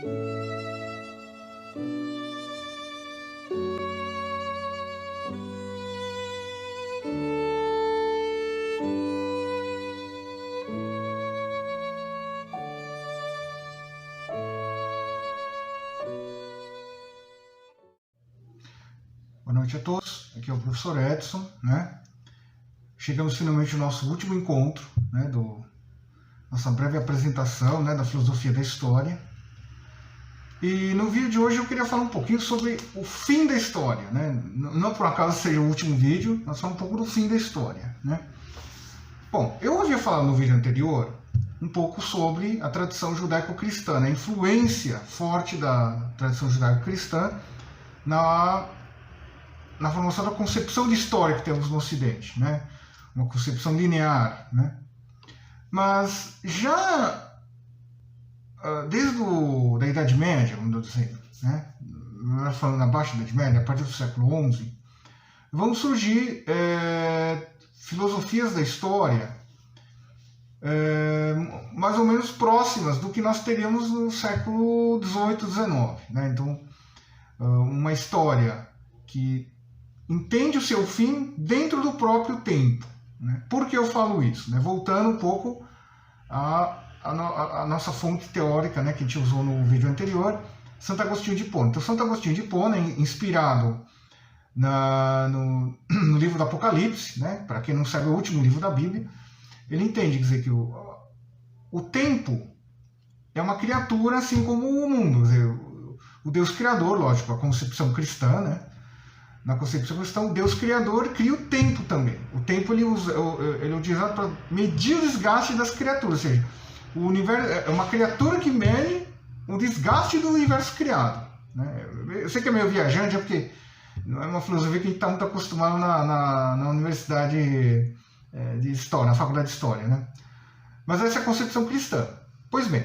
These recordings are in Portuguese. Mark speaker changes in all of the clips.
Speaker 1: Boa noite a todos, aqui é o professor Edson, né? Chegamos finalmente ao nosso último encontro, né, nossa breve apresentação, né, da filosofia da história. E no vídeo de hoje eu queria falar um pouquinho sobre o fim da história, né? Não por acaso seja o último vídeo, mas falar um pouco do fim da história, né? Bom, eu havia falado no vídeo anterior um pouco sobre a tradição judaico-cristã, né? A influência forte da tradição judaico-cristã na formação da concepção de história que temos no Ocidente, né? Uma concepção linear, né? Mas já desde da Idade Média, vamos dizer, né? Falando abaixo da Idade Média, a partir do século XI, vão surgir filosofias da história mais ou menos próximas do que nós teríamos no século XVIII, XIX, né? Então, uma história que entende o seu fim dentro do próprio tempo, né? Por que eu falo isso? Né? Voltando um pouco à nossa fonte teórica, né, que a gente usou no vídeo anterior, Santo Agostinho de Hipona. Então, Santo Agostinho de Hipona, inspirado no livro do Apocalipse, né? Para quem não sabe, é o último livro da Bíblia, ele entende, quer dizer, que o tempo é uma criatura assim como o mundo, quer dizer, o Deus Criador, lógico, a concepção cristã, né? Na concepção cristã, o Deus Criador cria o tempo também. O tempo ele é utilizado para medir o desgaste das criaturas, ou seja, o universo é uma criatura que mede o desgaste do universo criado, né? Eu sei que é meio viajante, é porque não é uma filosofia que a gente está muito acostumado na universidade de história, na faculdade de história, né? Mas essa é a concepção cristã. Pois bem,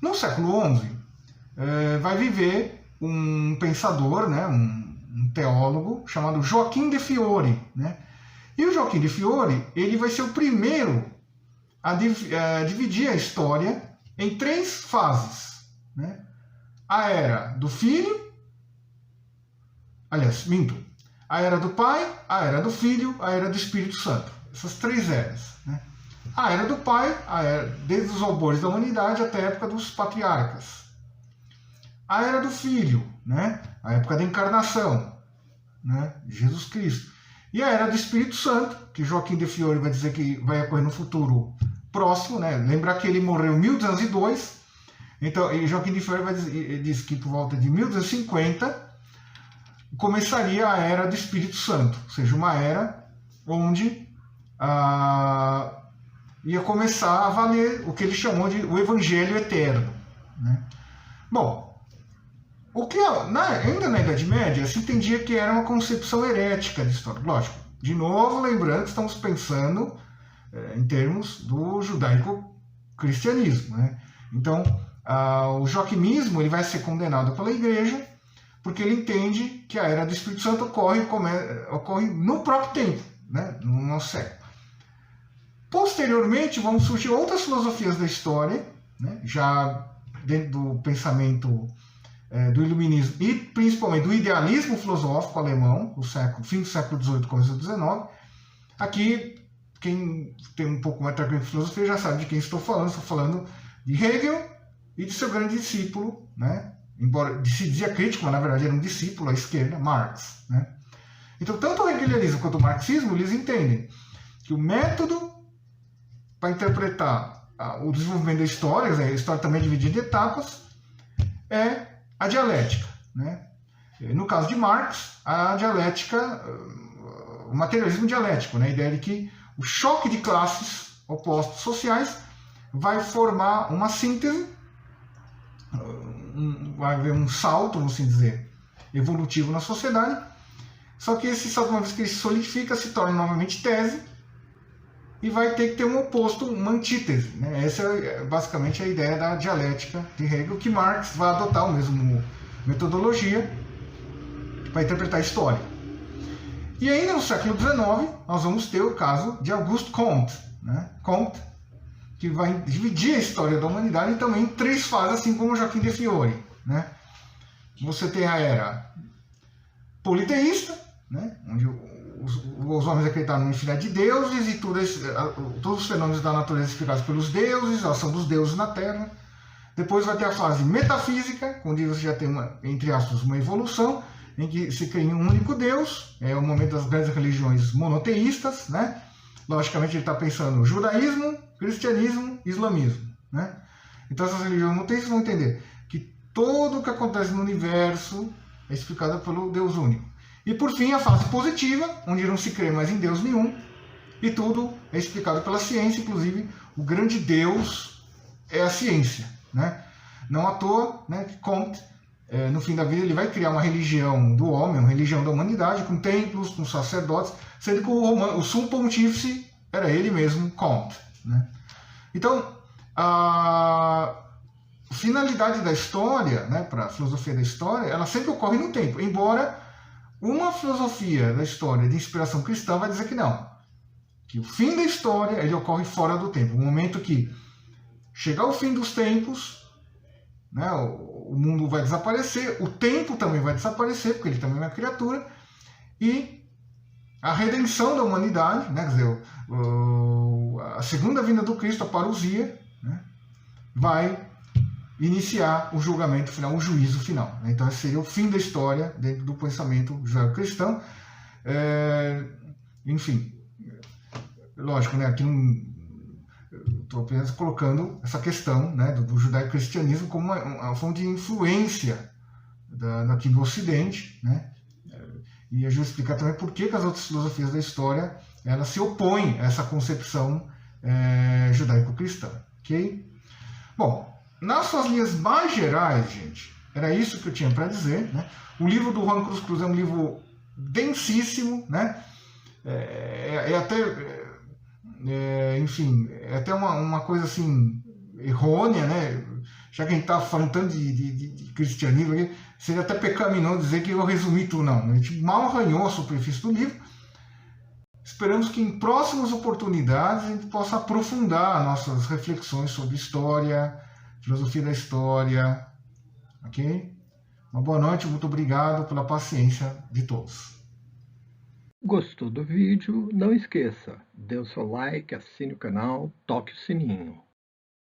Speaker 1: no século XI vai viver um pensador, né, um teólogo chamado Joaquim de Fiori, né? E o Joaquim de Fiori, ele vai ser o primeiro a dividir a história em 3 fases, né? A era do filho, aliás, minto, a era do pai, a era do filho, a era do Espírito Santo. Essas 3 eras, né? A era do pai, desde os albores da humanidade até a época dos patriarcas. A era do filho, né? A época da encarnação, né? Jesus Cristo. E a era do Espírito Santo, que Joaquim de Fiori vai dizer que vai ocorrer no futuro próximo, né? Lembrar que ele morreu em 1202, então, e Joaquim de Fiori diz que por volta de 1250 começaria a era do Espírito Santo, ou seja, uma era onde ia começar a valer o que ele chamou de o Evangelho Eterno, né? Bom, o que ainda na Idade Média se entendia que era uma concepção herética de história. Lógico, de novo, lembrando que estamos pensando em termos do judaico-cristianismo, né? Então, o joaquimismo ele vai ser condenado pela Igreja porque ele entende que a era do Espírito Santo ocorre no próprio tempo, né? No nosso século. Posteriormente, vão surgir outras filosofias da história, né? Já dentro do pensamento do iluminismo e principalmente do idealismo filosófico alemão, do fim do século XVIII, começo do XIX. Aqui, quem tem um pouco mais de filosofia já sabe de quem estou falando de Hegel e de seu grande discípulo, né? Embora se dizia crítico, mas na verdade era um discípulo à esquerda, Marx, né? Então, tanto o hegelianismo quanto o marxismo, eles entendem que o método para interpretar o desenvolvimento da história, a história também é dividida em etapas, é a dialética, né? No caso de Marx, a dialética, o materialismo dialético, né? A ideia de que o choque de classes opostos sociais vai formar uma síntese, vai haver um salto, vamos assim dizer, evolutivo na sociedade, só que esse salto, uma vez que ele se solidifica, se torna novamente tese e vai ter que ter um oposto, uma antítese, né? Essa é basicamente a ideia da dialética de Hegel, que Marx vai adotar a mesma metodologia para interpretar a história. E ainda no século XIX, nós vamos ter o caso de Auguste Comte, né? Comte, que vai dividir a história da humanidade também em 3 fases, assim como Joaquim de Fiore, né? Você tem a era politeísta, né? Onde os homens acreditaram no infinidade de deuses e todos os fenômenos da natureza explicados pelos deuses, a ação dos deuses na Terra. Depois vai ter a fase metafísica, onde você já tem, entre aspas, uma evolução, em que se cria um único Deus, é o momento das grandes religiões monoteístas, né? Logicamente ele está pensando no judaísmo, cristianismo, islamismo, né? Então essas religiões monoteístas vão entender que tudo o que acontece no universo é explicado pelo Deus único. E por fim a fase positiva, onde não se crê mais em Deus nenhum, e tudo é explicado pela ciência, inclusive o grande Deus é a ciência, né? Não à toa, né, que Comte, no fim da vida, ele vai criar uma religião do homem, uma religião da humanidade, com templos, com sacerdotes, sendo que o sumo pontífice era ele mesmo, Comte, né? Então, a finalidade da história, né, para a filosofia da história, ela sempre ocorre no tempo, embora uma filosofia da história de inspiração cristã vai dizer que não, que o fim da história ele ocorre fora do tempo, o momento que chegar o fim dos tempos, né, o mundo vai desaparecer, o tempo também vai desaparecer, porque ele também é uma criatura, e a redenção da humanidade, né, quer dizer, a segunda vinda do Cristo, a parousia, né, vai iniciar o julgamento final, o juízo final. Então esse seria o fim da história dentro do pensamento judaico-cristão. Enfim, lógico, né, aqui estou apenas colocando essa questão, né, do judaico-cristianismo como uma fonte de influência aqui do Ocidente, né, e eu vou explicar também por que as outras filosofias da história elas se opõem a essa concepção judaico-cristã, ok? Bom, nas suas linhas mais gerais, gente, era isso que eu tinha para dizer, né? O livro do Juan Cruz Cruz é um livro densíssimo, né? Enfim, é até uma coisa assim errônea, né? Já que a gente está falando tanto de cristianismo aqui, seria até pecaminoso dizer que eu resumi tudo, não. A gente mal arranhou a superfície do livro. Esperamos que em próximas oportunidades a gente possa aprofundar nossas reflexões sobre história, filosofia da história, ok? Uma boa noite, muito obrigado pela paciência de todos.
Speaker 2: Gostou do vídeo? Não esqueça, dê o seu like, assine o canal, toque o sininho.